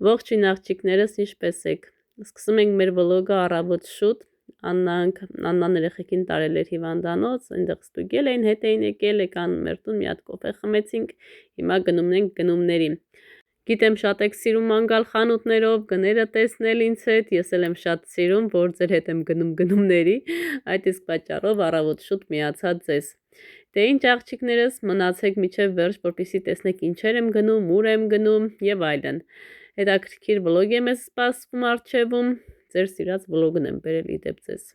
Ողջույն աղջիկներս, ինչպե՞ս եք։ Սկսում ենք մեր վլոգը առավոտ շուտ։ Աննան երեխեքին տարել էր հիվանդանոց, այնտեղ ստուգել էին, հետ էին եկել, եկան մեր տուն, մի հատ կոֆե խմեցինք, հիմա գնում ենք գնումների։ Գիտեմ շատ եք սիրում ման գալ խանութներով, գները տեսնել ինձ հետ, ես էլ եմ շատ սիրում, որ ձեր հետ եմ գնում գնումների, այդ իսկ պատճառով առավոտ շուտ միացա ձեզ։ Դե ինչ աղջիկներս, մնացեք մինչև վերջ, որպեսզի տեսնեք ինչեր եմ գնում, ուր եմ գնում եւ այլն։ Հետաքրքիր վլոգ եմ սպասվում առջևում, ձեր սիրած վլոգն եմ բերել իդեպ ձեզ։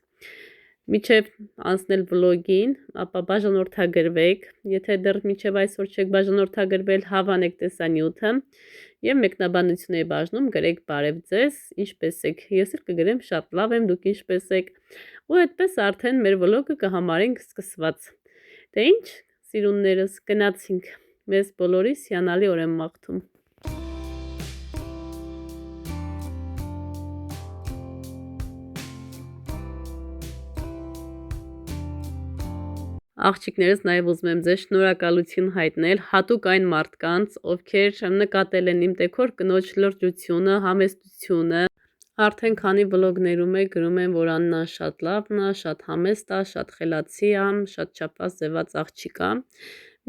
Մինչև անցնել վլոգին, ապա բաժանորդագրվեք, եթե դեռ մինչև այսօր չեք բաժանորդագրվել, հավանեք տեսանյութը եւ մեկնաբանությունների բաժնում գրեք բարև ձեզ, ինչպես եք։ Ես էլ կգրեմ շատ լավ եմ, դուք ինչպես եք։ Ու այդպես արդեն մեր վլոգը կհամարենք սկսված։ Դե ինչ, սիրուններս, գնացինք։ Մեզ բոլորիս հիանալի օր եմ մաղթում։ Աղջիկներս նաև ուզում եմ ձեզ շնորհակալություն հայտնել հատուկ այն մարդկանց, ովքեր նկատել են իմ տեքոր կնոջ լրջությունը, համեստությունը։ Արդեն քանի վլոգներում է գրում են, որ Աննան շատ լավն է, շատ համեստ է, շատ խելացի է, շատ չափված ձևած աղջիկ է։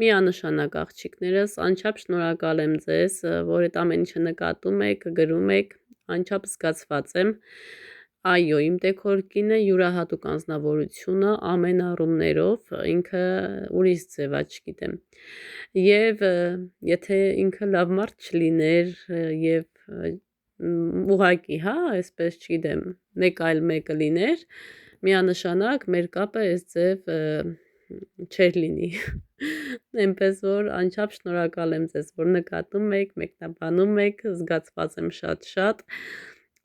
Միանշանակ աղջիկներս, անչափ շնորհակալ եմ ձեզ, որ այդ ամեն ինչը նկատում եք, գրում եք, անչափ զգացված եմ։ Այո, իմ տեքոր կինը յուրահատուկ անձնավորություն է ամեն առումներով, ինքը ուրիշ ձև է, չգիտեմ։ Եվ եթե ինքը լավ մարդ չլիներ եւ ուղակի, հա, այսպես չգիտեմ, մեկ այլ մեկը լիներ, միանշանակ մեր կապը այս ձև չէր լինի։ Այնպես որ անչափ շնորհակալ եմ ձեզ, որ նկատում եք, մեկնաբանում եք, զգացված եմ շատ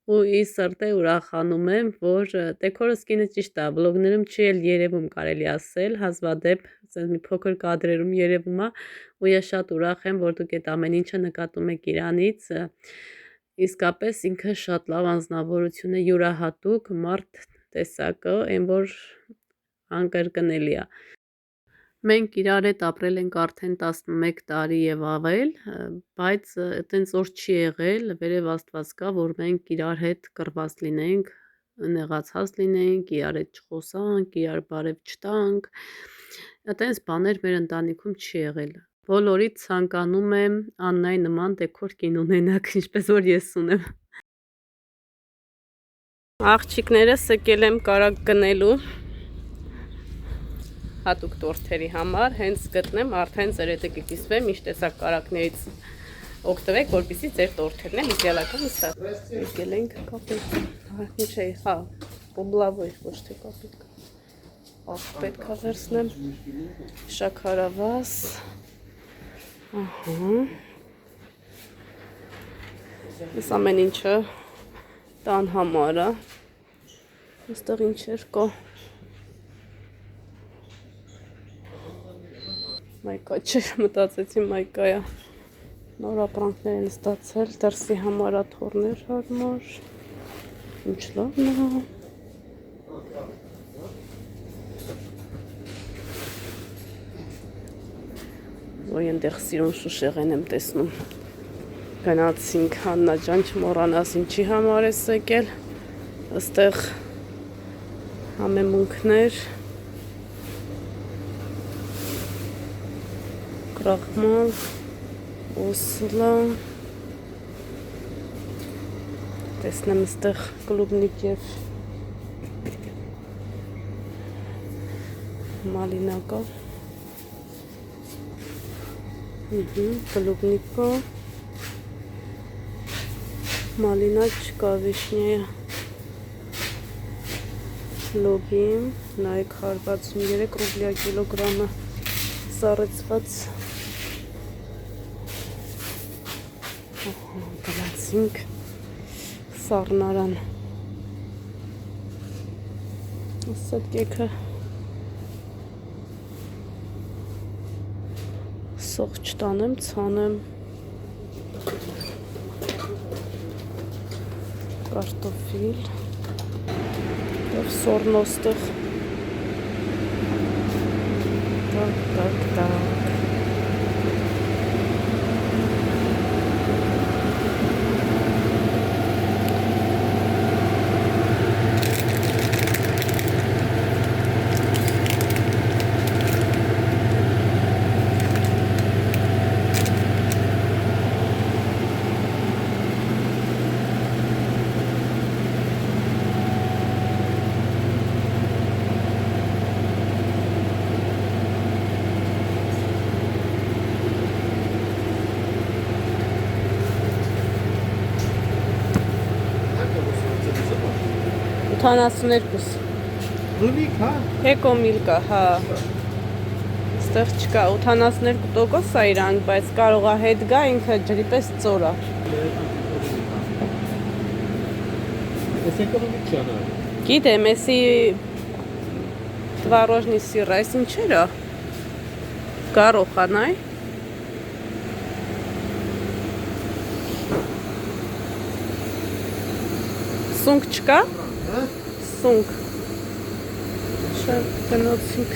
ու ի սրտե ուրախանում եմ, որ տեքորս կինը ճիշտ է, վլոգներում չի էլ երևում կարելի ասել, հազվադեպ մի փոքր կադրերում երևում է ու ես շատ ուրախ եմ, որ դուք այդ ամեն ինչը նկատում եք իրանից, իսկապես ինքը շատ լավ անձնավորություն է, յուրահատուկ մարդ տեսակը, այն որ անկրկնելի է։ Մենք իրար հետ ապրել ենք արդեն 11 տարի եւ ավել, բայց այտենց որ չի եղել, վերև Աստված կա, որ մենք իրար հետ կռված լինենք, նեղացած լինենք, իրար հետ չխոսանք, իրար բարև չտանք։ Այտենց բաներ մեր ընտանիքում չի եղել։ Բոլորից ցանկանում եմ Աննայի նման տեքոր կին ունենաք, ինչպես որ ես ունեմ։ Աղջիկներս եկել եմ կարակ գնելու հատուկ տորթերի համար, հենց գտնեմ, արդեն ձեր հետ կկիսվեմ, ինչ տեսակ կարակներից օգտվեք, որպեսզի ձեր տորթերն էլ իդեալական ստացվի։ Եկել ենք կապիկ, ինչ է, հա, բոբլավոյ, ոչ թե կապիկ։ Աղ պետք է վերցնեմ, շաքարավազ, ես ամեն ինչը տան համար է, այստեղ ինչեր կա։ Մայկա չէ, մտածեցի մայկա է, նոր ապրանքներ են ստացել, դրսի համար աթոռներ հարմար, ինչ լավն է։ Ոյ ընդեղ սիրուն շուշեղեն եմ տեսնում։ Գնացինք Աննա ջան, չմոռանաս ինչի համար ես եկել, այստեղ համեմունքներ, Ռախմալ, Օսլա, տեսնեմ այստեղ կլուբնիկ և մալինա կա, կլուբնիկ կա, մալինա չկա, վիշնյա, լոգիմ, նայեք 163 ռուբլյա կիլոգրամը սառեցված, գնացինք սառնարան, ասատ կեքը սող չտանեմ, ցանեմ, կարտոֆիլ, և սորնոստեղ, так. 82 Ռունիկ, հա։ Էկոմիլկա, հա։ Ստեղ չկա 82% է իրանք, բայց կարող է հետ գա ինքը ջրի պես ծորա։ Ես էկոնոմիկ չանա։ Գիտեմ, էսի Tворожный сыр, այս ինչեր է։ Գարոխան այ։ Սունկ չկա։ Հա։ Սունկ։ Շատ գնացինք։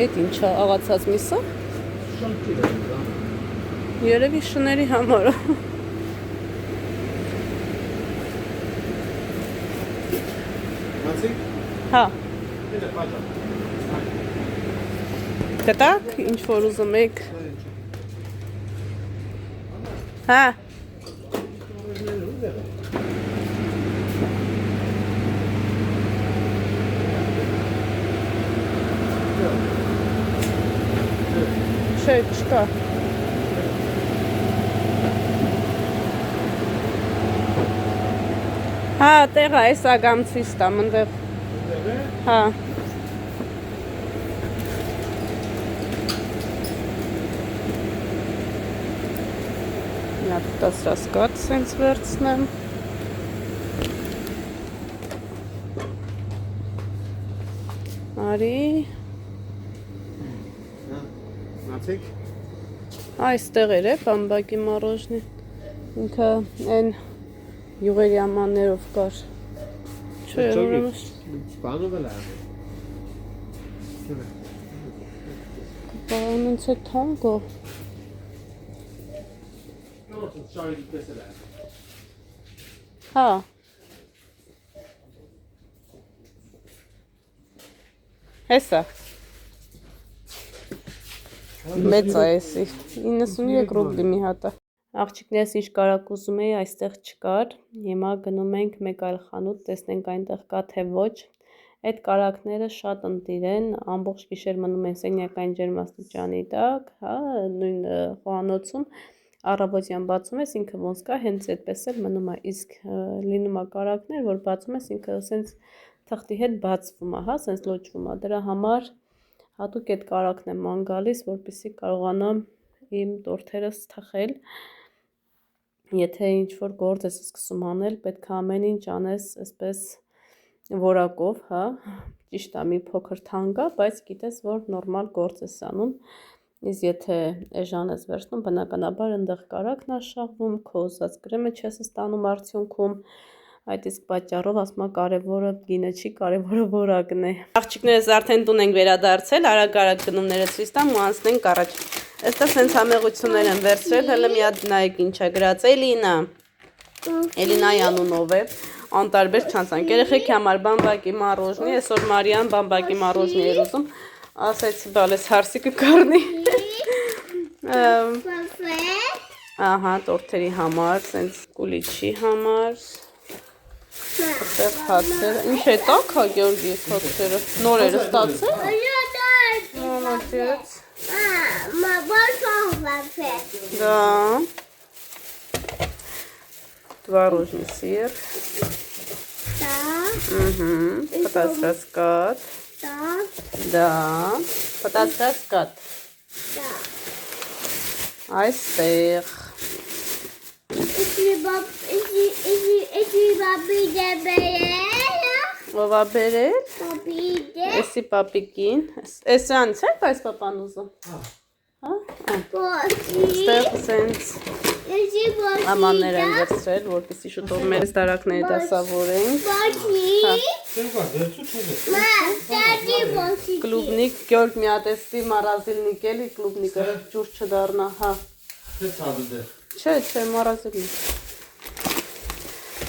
Էդ ինչ է, աղացած միսը։ Շանքի է, դա։ Երևի շների համար է։ Մացիկ։ Հա, Դե պաշա։ գտակ, ինչ որ ուզում եք։ Հա, չէ, չկա։ Հա, տեղը այս ագամցից տա, մնդեղ։ Հա։ Նա տասրասկատ սենց վերցնեմ։ Արի, Մացիկ։ այստեղ էր է, բամբակի մարոժնի։ Ինքը են յուղերիամաններով կար։ Չէ, ուրեմն Բանով էլ է։ բանից է թանկո։ Շարի պես էլ է։ Հա։ Հեսա։ Մեծ է էսի, 93 ռուբլի մի հատը։ Աղջիկներս ինչ կարակ ուզում էի, այստեղ չկար, հիմա գնում ենք մեկ այլ խանութ, տեսնենք այնտեղ կա թե ոչ։ Այդ կարակները շատ ընտիր են, ամբողջ գիշեր մնում են սենյակային ջերմաստիճանի տակ, հա, նույն խոհանոցում, առավոտյան բացում ես, ինքը ոնց կա, հենց այդպես էլ մնում է, իսկ լինում է կարակներ, որ բացում ես, ինքը սենց թղթի հետ բացվում է, հա, սենց լոճվում է, դրա համար հատուկ այդ կարակն եմ ման գալիս, որպեսզի կարողանամ իմ տորթերս թխել, եթե ինչ-որ գործ ես սկսում անել, պետք է ամեն ինչ անես այսպես որակով, հա, ճիշտ է մի փոքր թանկ է, բայց գիտես, որ նորմալ գործ ես անում, իսկ եթե էժան ես վերցնում, բնականաբար ընդեղ կարակն է շահվում, քո ուզած կրեմը չես ստանում արդյունքում, այդ իսկ պատճառով ասում եմ կարևորը գինը չի, կարևորը որակն է։ Աղջիկներս արդեն տուն ենք վերադարձել, արագ-արագ գնումները ցույց տամ ու անցնենք առաջ։ Այստեղ սենց համեղություններ են վերցրել, հələ մի հատ նայեք ինչ է գրած, Էլինա։ Էլինայի անունով է, անտարբեր չանցանք։ Երեխեքի համար բամբակի մառոժնի, այսօր Մարիան բամբակի մառոժնի էր ուզում, ասեցի բալես հարսի կկառնի։ Ահա, տորթերի համար, սենց կուլիչի համար։ Այստեղ հացերը, ինչ է տակ հա Գեորգի հացերը, նոր էր ստացել։ Մոլոդեց։ Да. Творожный сыр. Да. Угу. Потасраскат. Да. Да. Потасраскат. Да. Այստեղ Эти бабы ով է բերել։ Բաբիդե։ Էսի պապիկին։ Էսրանից է այս պապան ուզում։ Հա։ Այստեղ սենց ամաններ են վերցրել, որպեսզի շուտով մեր տարակները դասավորենք։ Կլուբնիկ, Գյորգ մի հատեսի մարազիլնիկ էլի, կլուբնիկը ջուր չդառնա, հա։ Չէ, մարազիլնիկ։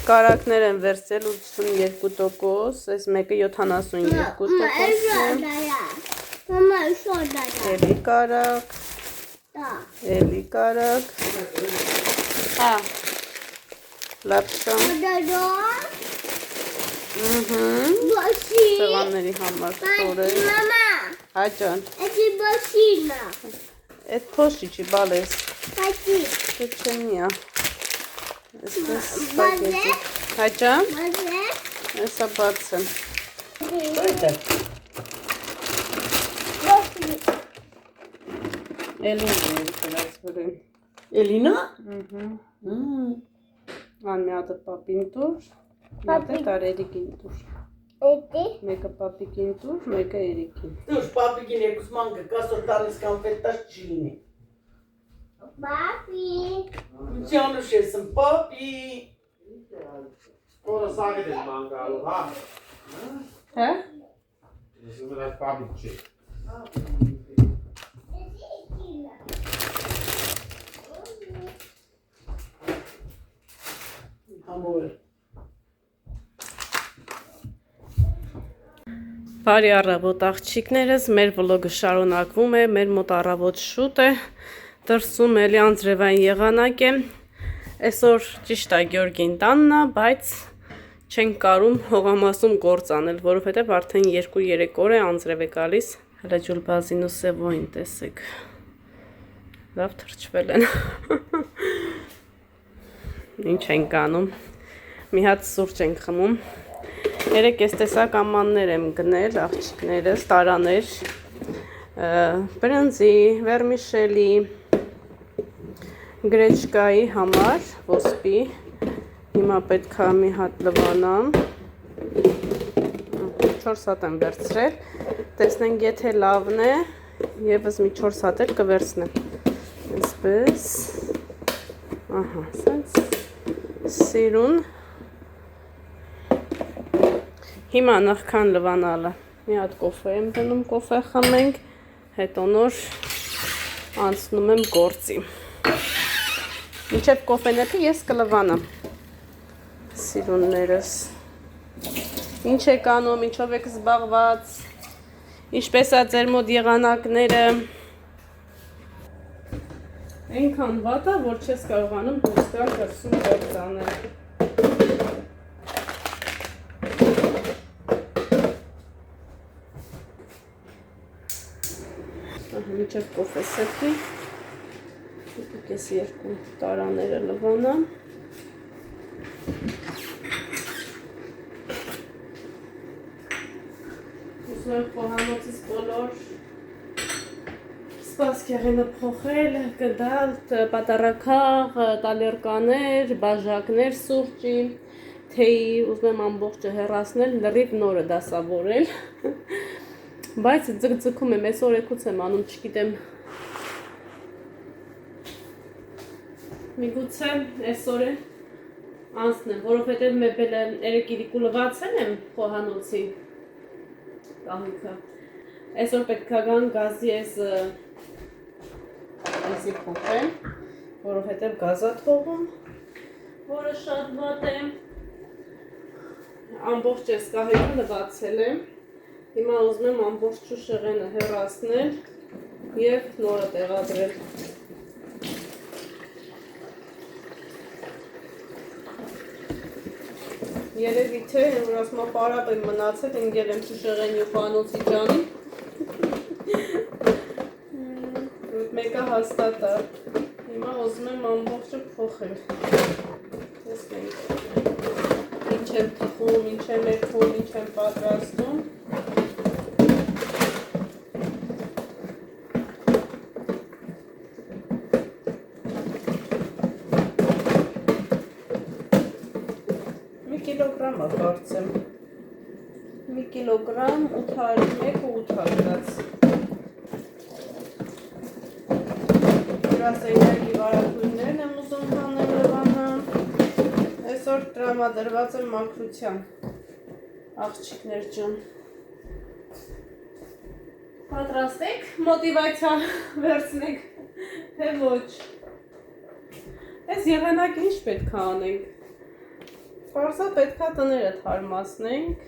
Կարակներ են վերցրել 82%, այս մեկը 72% է։ Էլի կարակ։ Էլի կարակ։ Հա։ Լապշա։ Սեղանների համար ստորել։ Հա ջան։ Այդ փոշի չի բալես։ Չէ միա։ Այսպես սպագետի։ Հաճա, Մազե։ այսա բացը։ Էլին դրած վրեն։ Էլինա։ Ան մի հատը պապին տուր, մի հատը տարերիկին տուր։ Էդի։ Մեկը պապիկին տուր, մեկը երիկին։ Դուր պապիկին երկուսման կասոր տալիս կոնֆետտաշ չի լինի։ Բաբի։ Ջանուշ եմ պապի։ Ora sage del mangalo, ha? Հա? Sembra il papice. Ամոր։ Բարի առավոտ աղջիկներս, մեր վլոգը շարունակվում է, մեր մոտ առավոտ շուտ է, դրսում էլի անձրևային եղանակ է, այսօր ճիշտ է Գյորգին տանն է, բայց չենք կարում հողամասում գործ անել, որովհետև արդեն 2-3 օր է անձրև է գալիս, հələ ջուլբազին ու սևոյին տեսեք, լավ թրջվել են, ինչ ենք անում, մի հատ սուրճ ենք խմում, երեք ես տեսակ ամաններ եմ գնել, աղջիկներս, տարաներ, բրնձի, վերմիշելի, գրեչկայի համար, ոսպի, հիմա պետք է մի հատ լվանամ, 4 հատ եմ վերցրել, տեսնենք եթե լավն է, եվս մի 4 հատ էլ կվերցնեմ, այսպես, ահա, սենց, սիրուն, հիմա նախքան լվանալը, մի հատ կոֆե եմ դնում, կոֆե խմենք, հետո նոր անցնում եմ գործի, մինչև կոֆեն էպի ես կլվանամ, սիրուններս, ինչ եք անում, ինչով եք զբաղված, ինչպես է ձեր մոտ եղանակները, այնքան վատ է, որ չես կարողանում դուրս գալ դրսում գործ անել։ Մինչև կոֆե սեպի, ես երկու տարաները լվանամ, ուզում եմ խոհանոցից բոլոր սպասքեղենը փոխել, գդալ պատարակաղ, տալերկաներ, բաժակներ սուրճի, թեյի ուզում եմ ամբողջը հեռացնել, լրիվ նորը դասավորել, բայց ձգձգում եմ, այսօր եկուց եմ անում, չգիտեմ, միգուցե այսօր է անցնեմ, որովհետև մեբել երեք իրիկու լվացել եմ խոհանոցի կահույքը, այսօր պետք է գան գազի այսի փոխեմ, որովհետև գազա թողում, որը շատ վատ է, ամբողջ ես կահույքը լվացել եմ, հիմա ուզում եմ ամբողջ շուշեղենը հեռացնել և նորը տեղադրել։ Երևի թե, որ ասմա պարապ եմ մնացել, ընգել եմ շուշեղենի ու խանոցի ջանի, մեկը հաստատ է, հիմա ուզում եմ ամբողջը փոխել, տեսնենք, ինչ եմ թխում, ինչ եմ էրքում, ինչ եմ պատրաստում, կիլոգրամը կարծեմ, մի կիլոգրամ 801 ու 800 գրասեյնակի վարակույններն եմ ուզում հանել լվանամ, այսօր տրամադրված եմ մաքրության, աղջիկներ ջան, պատրաստեք, մոտիվացիա վերցնեք, թե ոչ, այս եղանակ ինչ պետք է անենք, Պարզա պետք է տները թարմացնենք,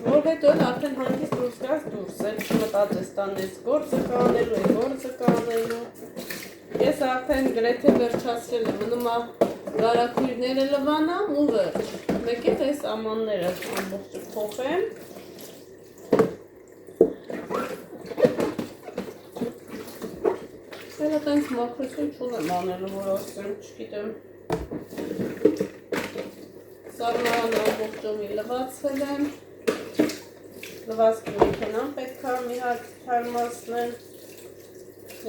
որ հետո արդեն հանգիստ դուրս գաս դուրս էլ չմտածես տանես գործը կանելու, գործը կանելու, ես արդեն գրեթե վերջացրել եմ, մնում է վարակույրները լվանամ ու վերջ, մեկ էլ այս ամանները ամբողջը փոխեմ, Elə տենց մաքրություն չունեմ անելու, որ ասեմ, չգիտեմ։ Սառնարանը ամբողջովին լվացել եմ։ Լվացքի մեքենան պետք է մի հատ թարմացնեմ։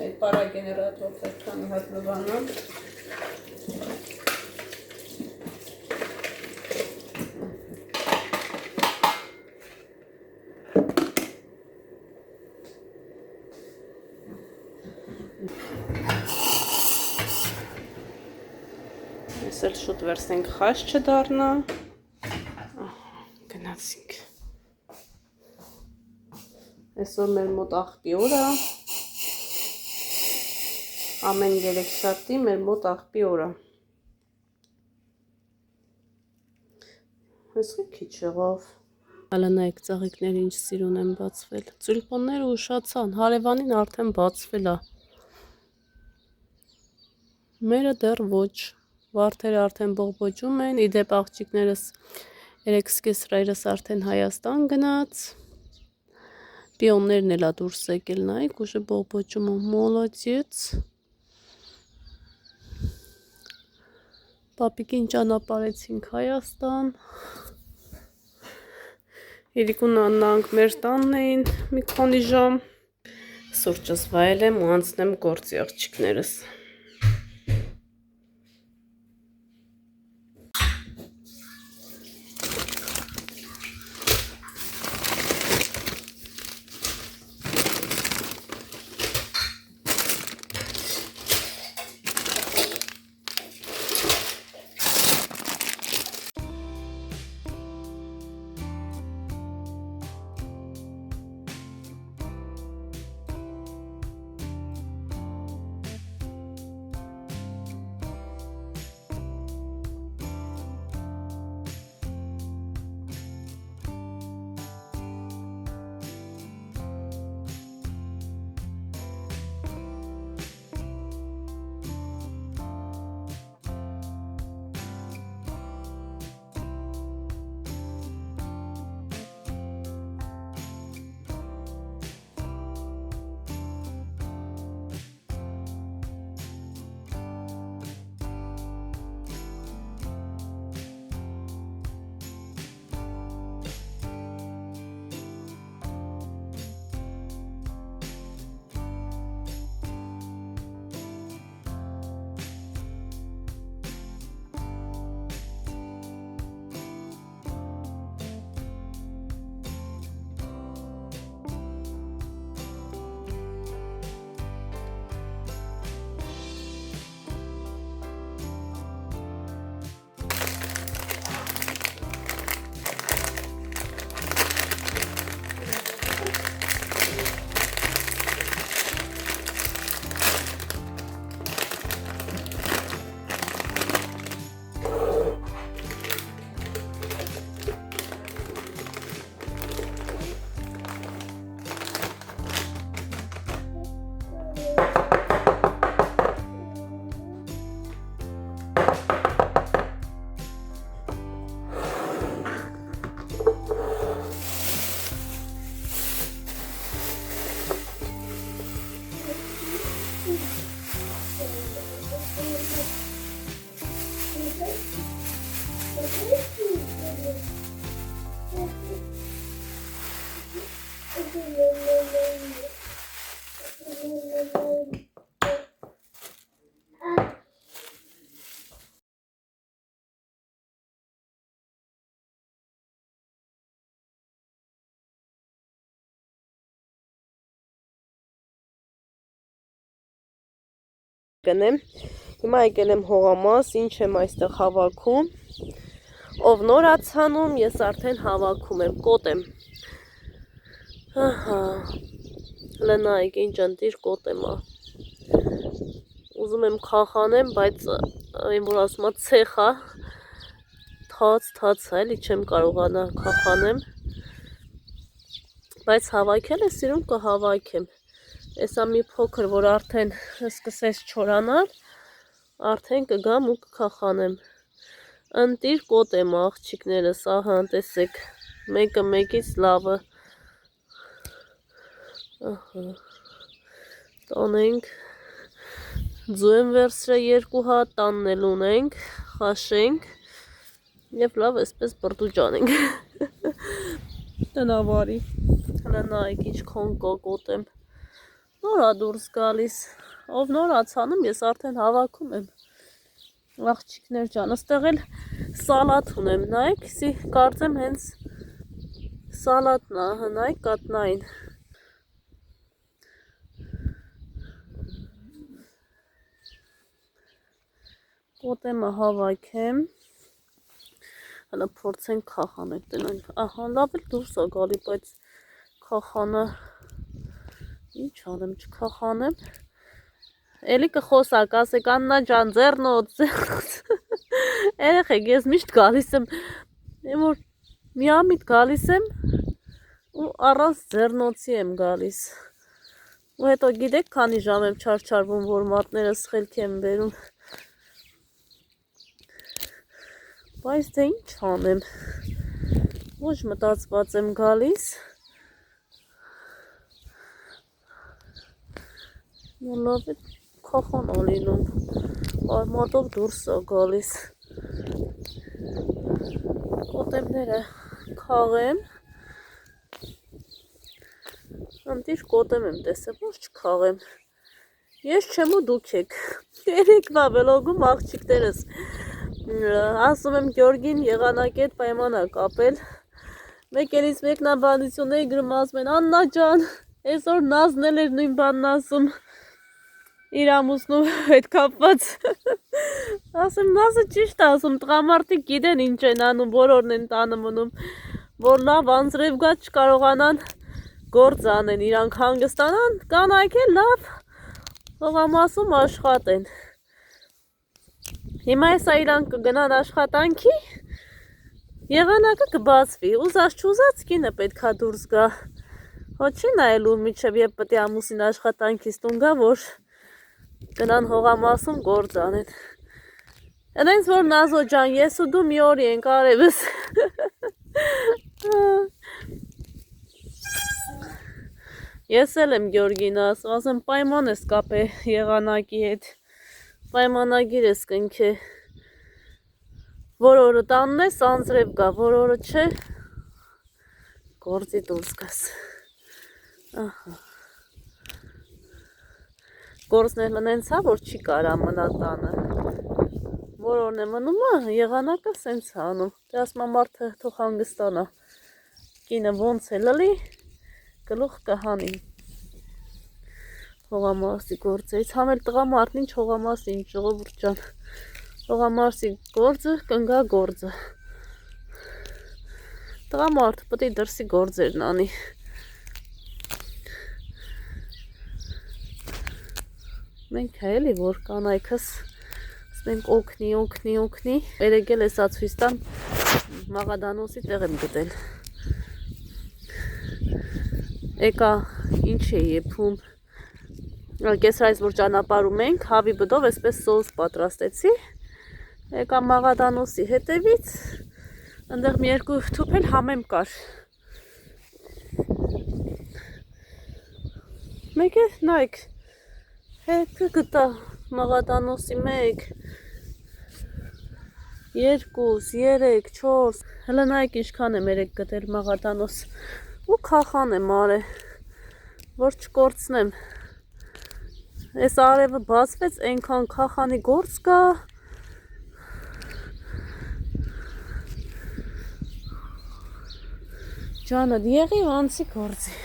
Այդ պարագեներատոր պետք է մի հատ լվանամ։ Ես էլ շուտ վերցնենք խաչ չդառնա։ Գնացինք։ Այսօր մեր մոտ աղբի օր է։ Ամեն երեքշաբթի մեր մոտ աղբի օր է։ Այսօր քիչ եղավ։ Հələ նայեք ծաղիկները ինչ սիրուն են բացվել։ Ծուլպոնները ուշացան, հարևանին արդեն բացվել է։ Մերը դեռ ոչ։ Վարդերը արդեն բողբոջում են, իդեպ աղջիկներս երեք սկեսրայրս արդեն Հայաստան գնաց։ Պիոններն էլ դուրս եկել նայեք, ուժը բողբոջում ու մոլոդեց։ Պապիկին ճանապարհեցինք Հայաստան։ Երիկուն Աննանք մեր տանն էին մի քանի ժամ։ Սուրճս վայել եմ ու անցնեմ գործի աղջիկներս։ Գնեմ, հիմա եկել եմ հողամաս, ինչ եմ այստեղ հավաքում, ով նոր ացանում, ես արդեն հավաքում եմ, կոտ եմ, լնայք, ինչ ընտիր կոտ եմ, ուզում եմ կախանեմ, բայց այն որ ասում է ցեխա, թաց էլի չեմ կարողանա կախանեմ, բայց հավաքել է սիրում կհավաքեմ, Էսա մի փոքր, որ արդեն սկսես չորանալ, արդեն կգամ ու կքախանեմ։ Ընտիր կոտ եմ աղջիկներս, ահա տեսեք, մեկը մեկից լավը։ Ահա, տանենք, Ձու եմ վերցրել 2 հատ, տաննել ունենք, խաշենք և լավ այսպես բրդուճ անենք։ Տնավարի, հլա նայեք ինչքան կա կոտեմ, նոր ա դուրս գալիս, ով նոր ա ցանում ես արդեն հավաքում եմ, աղջիկներ ջան, ըստեղ էլ սալատ ունեմ, նայեք, սի կարծեմ հենց սալատն ա, նայեք կատնային։ Կոտեմը հավաքեմ, հլա փորձենք քախանել տնանք, ահա լավ էլ դուրս ա գալի, բայց քախանը, ինչ անեմ չքախանեմ, էլի կխոսակ, ասեք Աննա ջան, ձեռնոց, երեխեք, ես միշտ գալիս եմ, որ միամիտ գալիս եմ ու առանց ձեռնոցի եմ գալիս, ու հետո գիտեք քանի ժամ եմ չարչարվում, որ մատներս խելք եմ բերում, բայց դե ինչ անեմ, ոչ մտածված եմ գալիս, լավ է քախան ա լինում, արմատով դուրս ա գալիս, կոտեմները քաղեմ, ընտիր կոտեմ եմ տեսել, ոչ չքաղեմ, ես չեմ ու դուք եք, երեքվա վելոգում աղջիկներս, ասում եմ Գյորգին եղանակետ պայման ա կապել, մեկելից մեկնաբանությունների գրում ասում են Աննա ջան, այսօր Նազն էլ էր նույն բանն ասում, իր ամուսնու հետ կապված, ասում Նազը ճիշտ ասում, տղամարդիկ գիտեն ինչ են անում, բոլորն են տանը մնում, որ լավ անձրև գա չկարողանան գործ անեն, իրանք հանգստանան, կանայք էլ լավ հողամասում աշխատեն, հիմա եսա իրանք կգնան աշխատանքի, եղանակը կբացվի, ուզած չուզած կինը պետքա դուրս գա, հո չի նայելու միջև երբ պետք է ամուսին աշխատանքից տուն գա, որ գնան հողամասում գործ անեն, այնց որ Նազո ջան, ես ու դու մի օրի ենք արևս, ես էլ եմ Գյորգին ասում, ասեմ պայման ես կապե եղանակի հետ, պայմանագիր ես կնքե, որ օրը տանն ես անձրև գա, որ օրը չէ, գործի դուրս գաս, գործն էլ նենց հա, որ չի կարա մնա տանը, որ օրն է մնում է, եղանակը սենց անում, դե ասմա մարդը թող հանգստանա, կինը ոնց է լլի, գլուխ կհանի, հողամասի գործերից, համ էլ տղամարդն ինչ հողամասի ինչ ժողովուրդ ջան, հողամասի գործը կնգա գործը, տղամարդը պետք է դրսի գործերն անի, մենք էլի որ կանայքս ասենք օգնի, երեգել էսա ցույց տամ Մաղադանոսի տեղ եմ գտել, եկա ինչ է եփում, կեսրայից որ ճանապարհում ենք, հավի բդով այսպես սոուս պատրաստեցի, եկա Մաղադանոսի հետևից, այնտեղ մի երկու թուփ էլ համեմ կար, մեկ է նայեք, հետը գտա Մաղադանոսի 1, 2, 3, 4, հլը նայեք ինչքան եմ երեք գտել Մաղադանոս, ու քախան եմ արել, որ չկորցնեմ, այս արևը բացվեց, այնքան քախանի գործ կա, ջանդ եղի անցի գործի,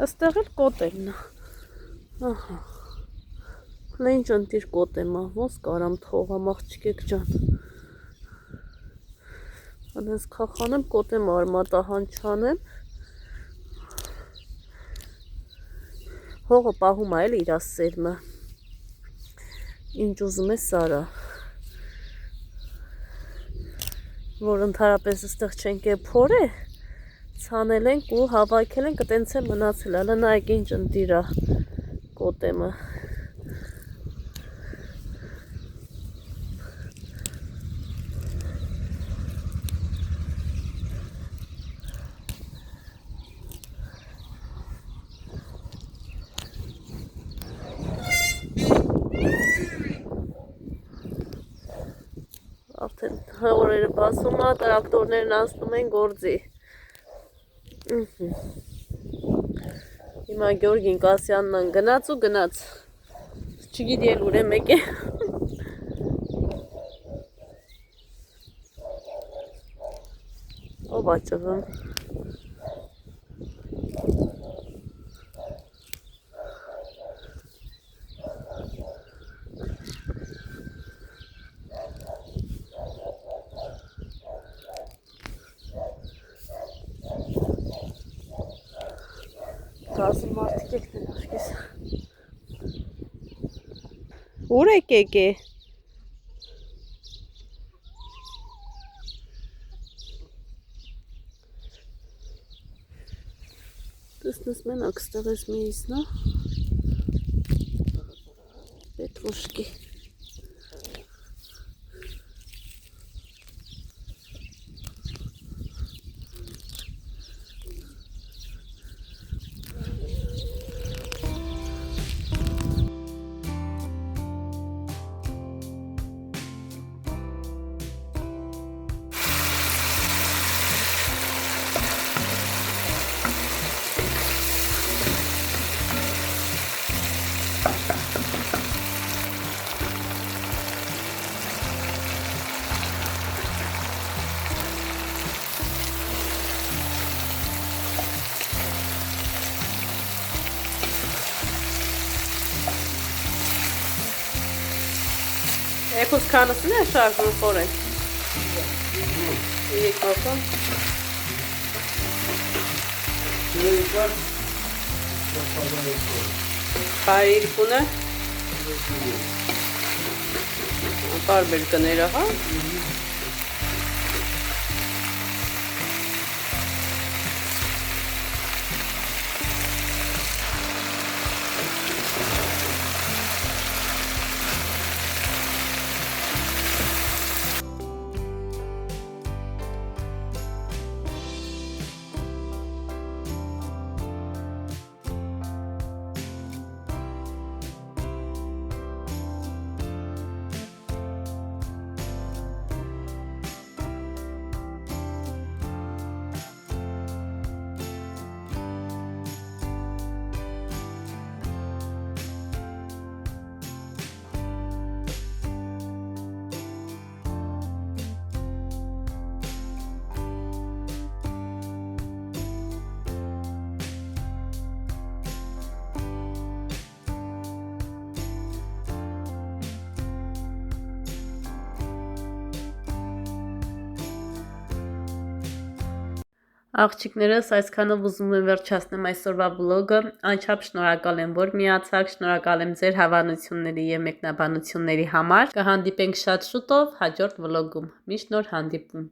ըստեղ էլ կոտելն է, ահա, հլը ինչ ընտիր կոտեմ է, ոնց կարամ թողամ աղջիկեք ջան, հենց քախանեմ կոտեմ արմատահան չանեմ, հողը պահում է էլ իր սերմը, ինչ ուզում է սարա, որ ընդհանրապես ըստեղ չենք է փորե, ցանել ենք ու հավաքել ենք, տենց է մնացել, հələ նայեք ինչ ընտիր է կոտեմը, Արդեն օրերը բացում է, տրակտորներն անցնում են գործի։ Հիմա Գյորգին Կասյանն գնաց ու գնաց։ Չգիտի էլ ուր է մեկ է։ Ով աճվում։ Տասը մարդիկ եկն են աշկես։ Ուր եք եկե։ Տեսնես մենակ ստեղես մեիս նա։ Պետրոշկի։ Եկոս կանասն է շարժում խորեն։ Իրեք ոտոն։ Պարիրկունը։ Պարբեր կները, հա։ Աղջիկներս այսքանով ուզում եմ վերջացնեմ այսօրվա վլոգը, անչափ շնորհակալ եմ, որ միացաք, շնորհակալ եմ ձեր հավանությունների և մեկնաբանությունների համար, կհանդիպենք շատ շուտով հաջորդ վլոգում, միշտ նոր հանդիպում։